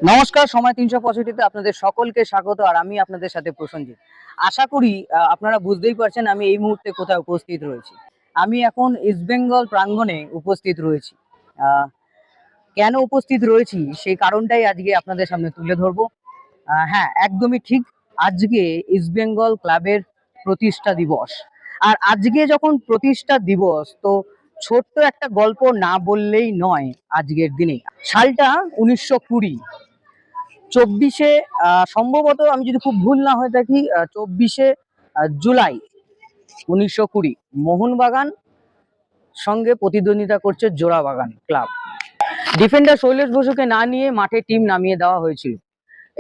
নমস্কার, সময় 365-তে আপনাদের সকলকে স্বাগত। আর আমি আপনাদের সাথে প্রসেনজিৎ। আশা করি আপনারা বুঝতেই পারছেন আমি এই মুহূর্তে কোথায় উপস্থিত রয়েছি। আমি এখন ইস্ট বেঙ্গল প্রাঙ্গণে উপস্থিত রয়েছি। কেন উপস্থিত রয়েছি সেই কারণটাই আজকে আপনাদের সামনে তুলে ধরবো। হ্যাঁ, একদমই ঠিক। আজকে ইস্ট বেঙ্গল ক্লাবের প্রতিষ্ঠা দিবস। আর আজকে যখন প্রতিষ্ঠা দিবস, তো ছোট্ট একটা গল্প না বললেই নয়। আজকের দিনে সালটা 1920, 24শে সম্ভবত, আমি যদি খুব ভুল না হয়ে থাকি, 24শে জুলাই 1920 মোহনবাগান সঙ্গে প্রতিদ্বন্দ্বিতা করছে জোড়াবাগান ক্লাব। ডিফেন্ডার শৈলেশ বসুকে না নিয়ে মাঠে টিম নামিয়ে দেওয়া হয়েছিল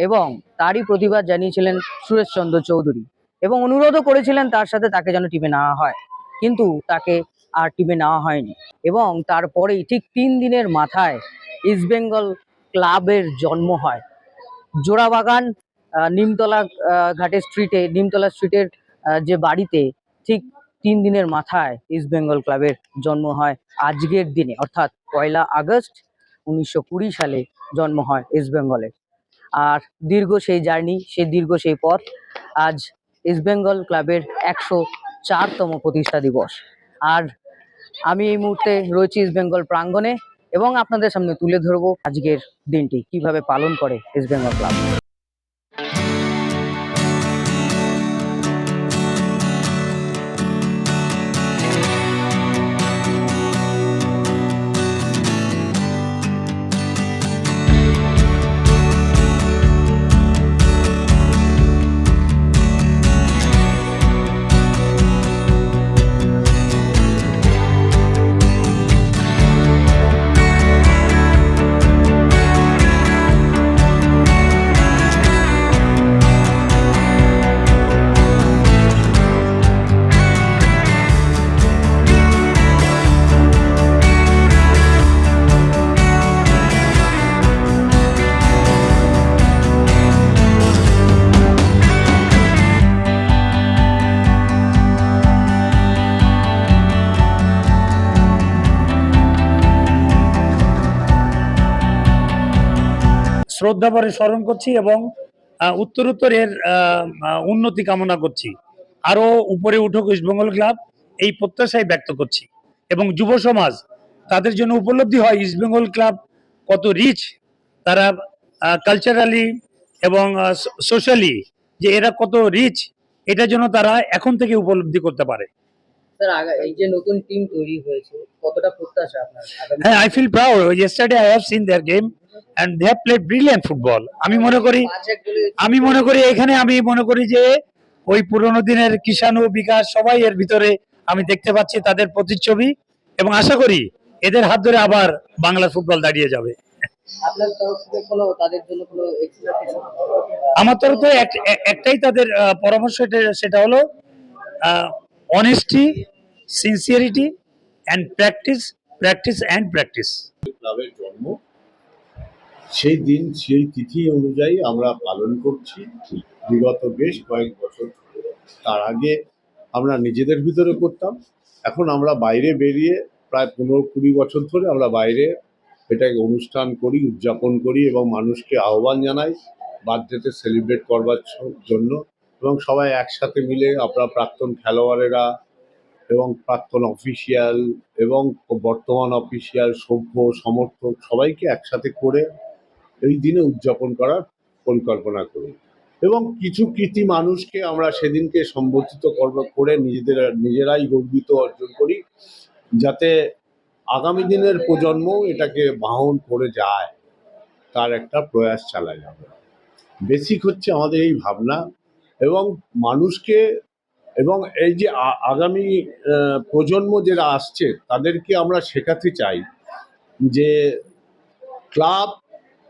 এবং তারই প্রতিবাদ জানিয়েছিলেন সুরেশচন্দ্র চৌধুরী এবং অনুরোধও করেছিলেন তাকে যেন টিমে নেওয়া হয়, কিন্তু তাকে আর টিমে নেওয়া হয়নি। এবং তারপরেই ঠিক 3 দিনের মাথায় ইস্টবেঙ্গল ক্লাবের জন্ম হয়। জোড়াবাগান নিমতলা নিমতলা স্ট্রিটের যে বাড়িতে ঠিক 3 দিনের মাথায় ইস্ট বেঙ্গল ক্লাবের জন্ম হয়। আজকের দিনে অর্থাৎ 1 আগস্ট 1920 সালে জন্ম হয় ইস্ট বেঙ্গলের। আর দীর্ঘ সেই জার্নি, দীর্ঘ সেই পথ। আজ ইস্ট বেঙ্গল ক্লাবের 104তম প্রতিষ্ঠা দিবস। আর আমি এই মুহূর্তে রয়েছি ইস্ট বেঙ্গল প্রাঙ্গণে এবং আপনাদের সামনে তুলে ধরবো আজকের দিনটি কিভাবে পালন করে ইস্ট বেঙ্গল ক্লাব। শ্রদ্ধা ভরে স্মরণ করছি এবং উত্তরোত্তর এর উন্নতি কামনা করছি। আরো উপরে উঠুক ইস্টবেঙ্গল ক্লাব, এই প্রত্যাশাই ব্যক্ত করছি। এবং যুব সমাজ, তাদের জন্য উপলব্ধি হয় ইস্টবেঙ্গল ক্লাব কত রিচ, তারা কালচারালি এবং সোশ্যালি যে এরা কত রিচ, এটার জন্য তারা এখন থেকে উপলব্ধি করতে পারে। স্যার, এই যে নতুন টিম তৈরি হয়েছে, কতটা প্রত্যাশা আপনার? হ্যাঁ, I feel proud. Yesterday I have seen their game and they have played brilliant football. আমি মনে করি এখানে যে ওই পুরনো দিনের কিষাণু, বিকাশ সবাই এর ভিতরে আমি দেখতে পাচ্ছি তাদের প্রতিচ্ছবি, এবং আশা করি এদের হাত ধরে আবার বাংলা ফুটবল দাঁড়িয়ে যাবে। আপনার তরফ থেকে তাদের জন্য কোনো এক্সট্রা কিছু? আমার তরফ থেকে একটাই তাদের পরামর্শ, সেটা হলো অনেস্টি, সিনসিয়ারিটি অ্যান্ড প্র্যাকটিস। ক্লাবের জন্ম সেই দিন, সেই তিথি অনুযায়ী আমরা পালন করছি বিগত বেশ কয়েক বছর। তার আগে আমরা নিজেদের ভিতরে করতাম, এখন আমরা বাইরে বেরিয়ে প্রায় 15-20 বছর ধরে আমরা বাইরে এটাকে অনুষ্ঠান করি, উদযাপন করি এবং মানুষকে আহ্বান জানাই বার্থডেতে সেলিব্রেট করবার জন্য। এবং সবাই একসাথে মিলে আমরা প্রাক্তন খেলোয়াড়েরা এবং প্রাক্তন অফিসিয়াল এবং বর্তমান অফিসিয়াল, সভ্য, সমর্থক সবাইকে একসাথে করে এই দিনে উদযাপন করার পরিকল্পনা করি। এবং কিছু কৃতি মানুষকে আমরা সেদিনকে সম্বোধিত করে নিজেরাই গর্বিত অর্জন করি, যাতে আগামী দিনের প্রজন্ম এটাকে বাহন করে যায়, তার একটা প্রয়াস চালায় যাবে। বেসিক হচ্ছে আমাদের এই ভাবনা এবং মানুষকে, এবং এই যে আগামী প্রজন্ম যারা আসছে তাদেরকে আমরা শেখাতে চাই যে ক্লাব,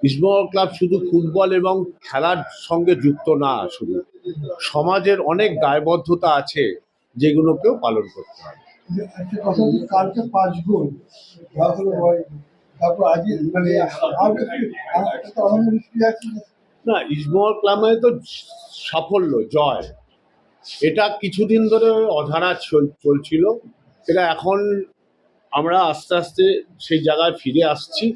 ইস্টবেঙ্গল ক্লাব শুধু ফুটবল এবং খেলার সঙ্গে যুক্ত না, শুধু সমাজের অনেক দায়বদ্ধতা আছে যেগুলোকেও পালন করতে হবে। না, ইস্টবেঙ্গল ক্লাবে তো সাফল্য, জয়, এটা কিছুদিন ধরে অধারা চলছিল। এটা এখন আমরা আস্তে আস্তে সেই জায়গায় ফিরে আসছি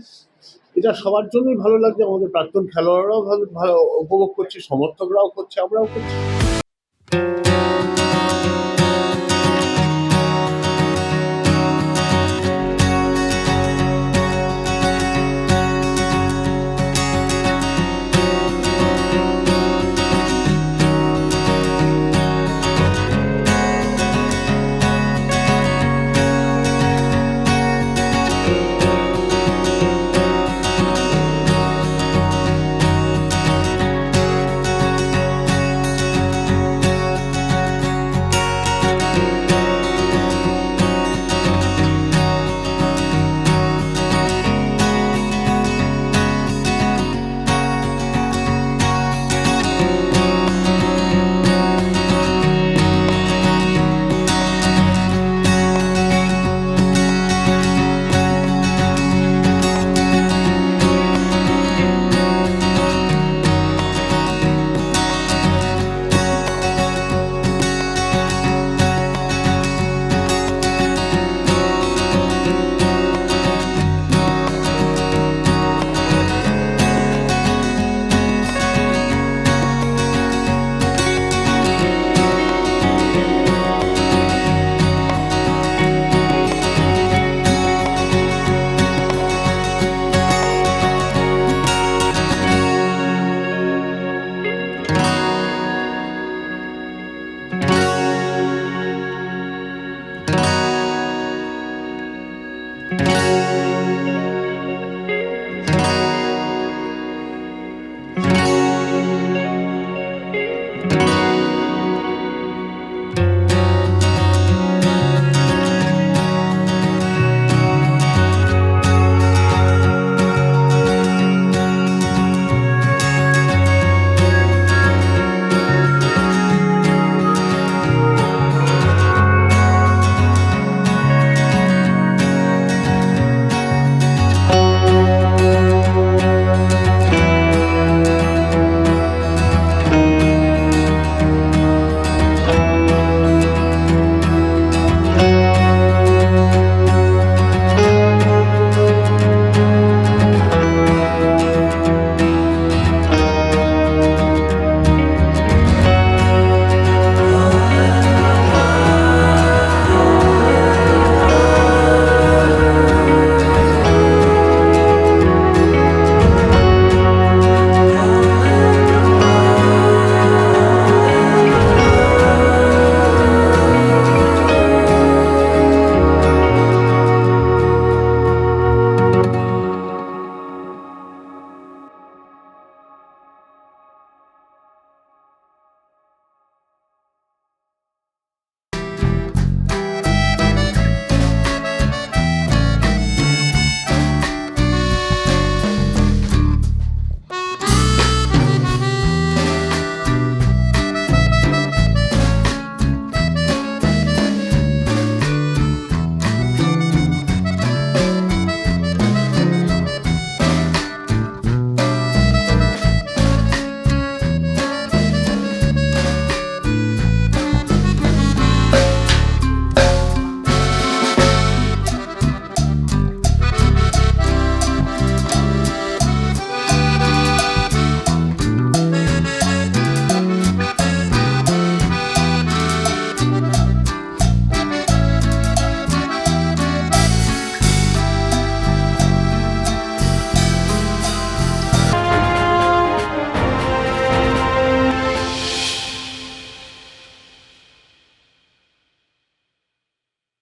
এটা সবার জন্যই ভালো লাগছে, আমাদের প্রাক্তন খেলোয়াড়রাও ভালো ভালো উপভোগ করছে, সমর্থকরাও করছে, আমরাও করছি।